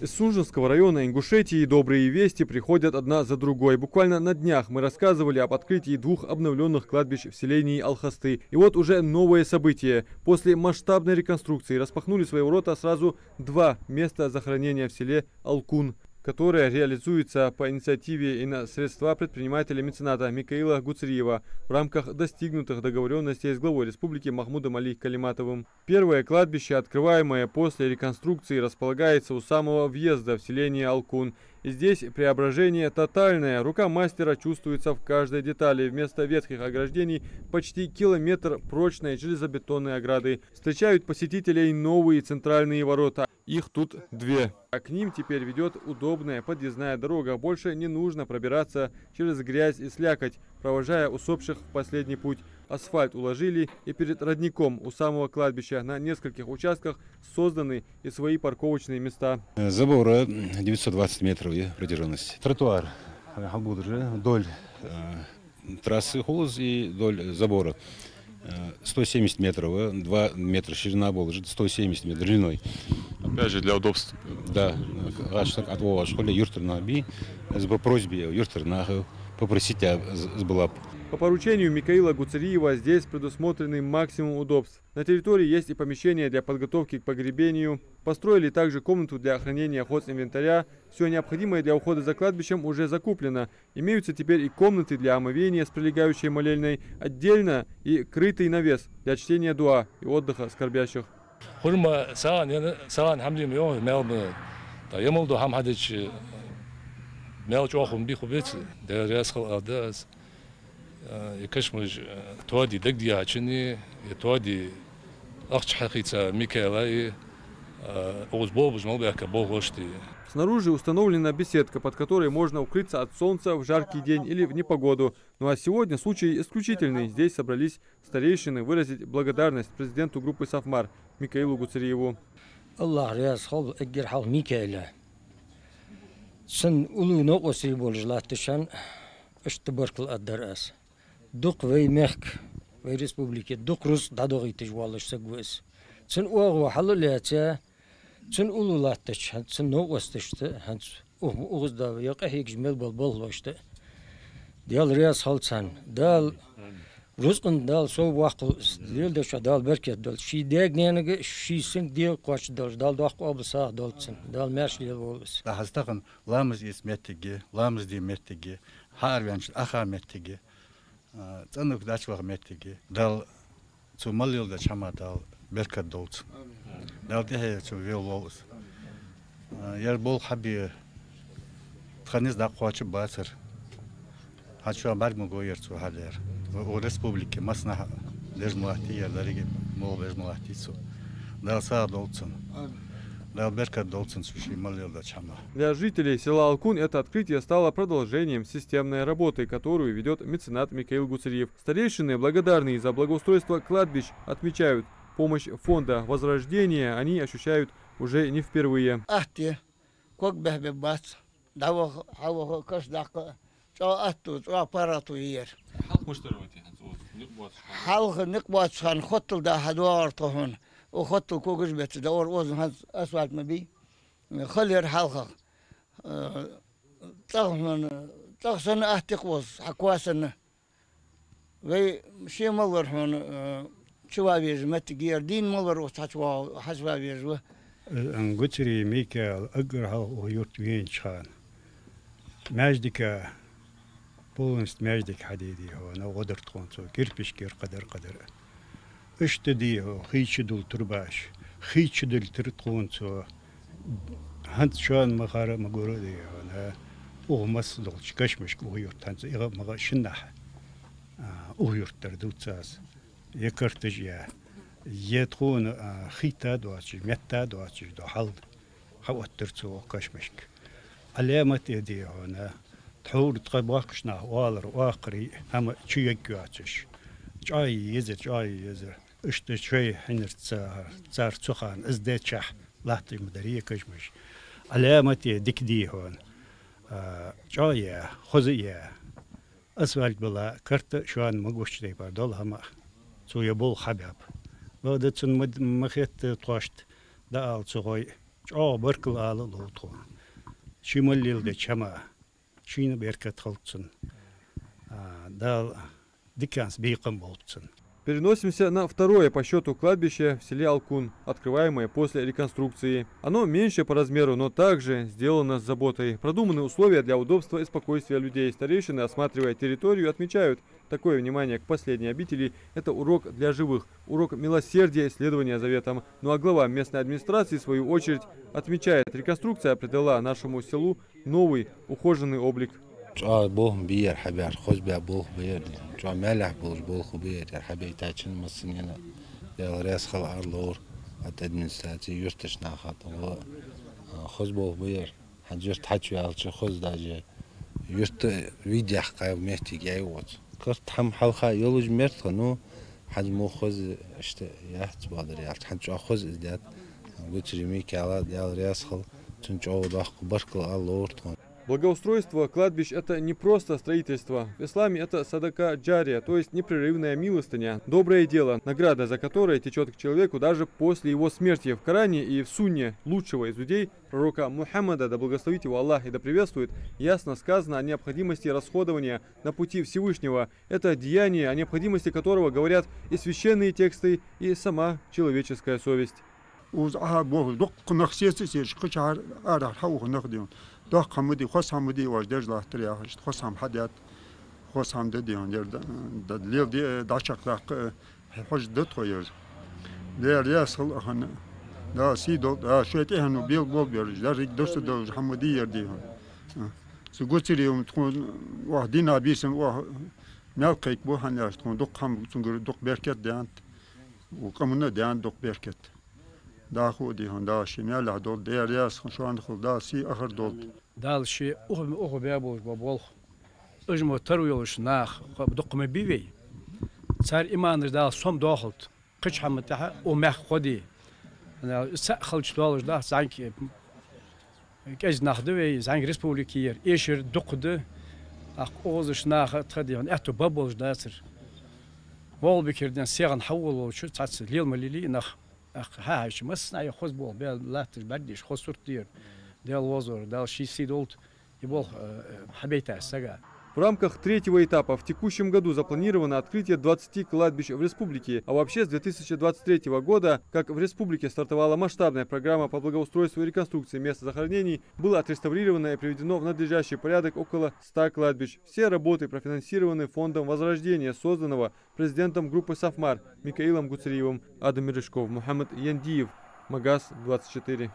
Из Сунжинского района Ингушетии добрые вести приходят одна за другой. Буквально на днях мы рассказывали об открытии 2 обновленных кладбищ в селении Алхасты. И вот уже новое событие. После масштабной реконструкции распахнули свои ворота сразу 2 места захоронения в селе Алкун, которое реализуется по инициативе и на средства предпринимателя-мецената Микаила Гуцериева в рамках достигнутых договоренностей с главой республики Махмудом Али Калиматовым. Первое кладбище, открываемое после реконструкции, располагается у самого въезда в селение Алкун. И здесь преображение тотальное. Рука мастера чувствуется в каждой детали. Вместо ветхих ограждений почти километр прочной железобетонной ограды. Встречают посетителей новые центральные ворота. Их тут 2. А к ним теперь ведет удобная подъездная дорога. Больше не нужно пробираться через грязь и слякоть, провожая усопших в последний путь. Асфальт уложили, и перед родником у самого кладбища на нескольких участках созданы и свои парковочные места. Забора 920 метров протяженности. Тротуар вдоль трассы Холоз и вдоль забора 170 метров, 2 метра ширина была, 170 метров длиной. Опять же, для удобства. Да, от Вова школы юртерна би, по просьбе юртерна попросить была. По поручению Микаила Гуцериева здесь предусмотрены максимум удобств. На территории есть и помещение для подготовки к погребению. Построили также комнату для хранения хозинвентаря. Все необходимое для ухода за кладбищем уже закуплено. Имеются теперь и комнаты для омовения с прилегающей молельной, отдельно и крытый навес для чтения дуа и отдыха скорбящих. يكشمج توادي دقدي عشني توادي أخش حقيقة ميكالا أوزبوبج مالبيا كبوغوشتي. Снаружи установлена беседка, под которой можно укрыться от солнца в жаркий день или в непогоду. Ну а сегодня случай исключительный. Здесь собрались старейшины выразить благодарность президенту группы Сафмар Микаилу Гуцериеву. Allah riyaz hal egger hal Mikaila. Sen ulu no osibol jlatışan iştibarkıl addaras. Дук веймехк в республике, дук рус дадоги тижвалыш сагвес. Цен уагу халулятя, цен улулаттыч, цен новостышты, ханц угздав, яқахик жмел балбаллашты. Дал ряс халцан, дал русқын дал со вақыл, дил даша дал беркет дал. Ши дегненеге, ши син дил қоч дал дақу абысақ далцын, дал мерш дил волыс. Хастақын ламыз есметтеге, ламыз деметтеге, харвянш аха меттеге. Цанук дачвах меттеге, дал цумалил да чама дал беркат долц. Дал дехе цу вел волос. Яр бол хаби тханиз да қуачы басыр. Хачуа баргму гоер цу хадер. У республике масна дежмулахти яр дариге мол дежмулахти цу. Дал саа долцын. Для жителей села Алкун это открытие стало продолжением системной работы, которую ведет меценат Микаил Гуцериев. Старейшины, благодарные за благоустройство кладбищ, отмечают, помощь фонда Возрождения они ощущают уже не впервые. وخط الكوكش بتدور وزن هذا أسود مبي خلير حلقة تغسن أهتقوز حكواسن وي شيء ملر هون شوابيج متجير دين ملر وتحشوا حشوابيج أنقطري ميكا أجرها ويوت وين شان ماجدك بولنست ماجدك حديدي هو أنا قدرت خونسو كيربش كير قدر اشتديه خيش دول ترباش خيش دول ترتقونسو هنت شان مخارة مقولي أنا مس دول كشمش ويورت هنت إغا مغا شنح ويورت تردوتساس يكرتجيا يتخون خيتا دواتش ميتا دواتش دو حل خواترتسو كشمشك علامة يدي هنا تحور تقبقشنا والر واقري هم تشيكواتش جاي يزر اشت شوي حنر تسار تسخان ازدتشح لاحتي مدرية كشمش علامتي دكدي هون جاي خزية اسفلت بلا كرت شوان مقوش دي باردول هما سو يبول حباب وده تن مخيت طاشت دال سوي Беркл алы лоту. Чималлилде чама. Чина беркат халцын. Дал диканс бейкам болтсын. Переносимся на второе по счету кладбище в селе Алкун, открываемое после реконструкции. Оно меньше по размеру, но также сделано с заботой. Продуманы условия для удобства и спокойствия людей. Старейшины, осматривая территорию, отмечают, такое внимание к последней обители – это урок для живых, урок милосердия и следования заветам. Ну а глава местной администрации, в свою очередь, отмечает, реконструкция придала нашему селу новый, ухоженный облик. بوه بير حبير خوش بيا بوه بير جو ملح بوش بوه بير يا حبيبي تاچن مسنينا يا راس خل ارلور ادمنستراتي يرتش ناخات خوش بوه بير حجرت حچو يالچ خوش داجي يرت فيديو حقا مهتي جايوت كرت هم حلخا يولج مرت نو حجمو خوز اشت يحت بادر يالچ حجو خوز ازداد وتريمي كالا يا راس خل تنچو داخ بركل ارلور. Благоустройство кладбищ – это не просто строительство. В исламе это садака джария, то есть непрерывная милостыня, доброе дело, награда за которое течет к человеку даже после его смерти. В Коране и в Сунне лучшего из людей, пророка Мухаммада, да благословит его Аллах и да приветствует, ясно сказано о необходимости расходования на пути Всевышнего. Это деяние, о необходимости которого говорят и священные тексты, и сама человеческая совесть. دا خمودی خواست همودی واجدش لاتری آخرشت خواست هم حدیت خواست هم دادیان در لیل دی داشت داق حج دت خیر در ریاست خن دا سی دو شویتی هنو بیل بول بیارج در ریک دوست دو همودی یردی هن سگوتریوم تون واحدی نبیسم واه نلقیک بو هنیاش تون دو خم تونگر دو برکت دیانت و کمونه دیان دو برکت دا خودی هن دا شمیال دول در ریاست شو عند خود دا سی آخر دول دال شيء أخو بيابوش بابول أجمع ترويلش ناخ بدقم بيبي صار إيمان دال صم داخلت قش حمتها ومخ خدي أنا سأخلش دالش ده زانك كأج ناخدوي زانك ريسبوليكير إيشر دقده أخ أوزش ناخ تخديان أتو بابولش داسر وال بكردن سيغن حول وشو تعس ليل مليلي ناخ أخ هاش مسنا يخوز بول بيل لا تبديش خوز صورتير دال وزور دال شيسي долт и бол حبيتها сага. В рамках третьего этапа в текущем году запланировано открытие 20 кладбищ в республике, а вообще с 2023 года, как в республике стартовала масштабная программа по благоустройству и реконструкции мест захоронений, было отреставрировано и приведено в надлежащий порядок около 100 кладбищ. Все работы профинансированы фондом Возрождения, созданного президентом группы Сафмар Микаилом Гуцериевым. Адам Мережков, Мухаммад Яндиев, Магаз 24.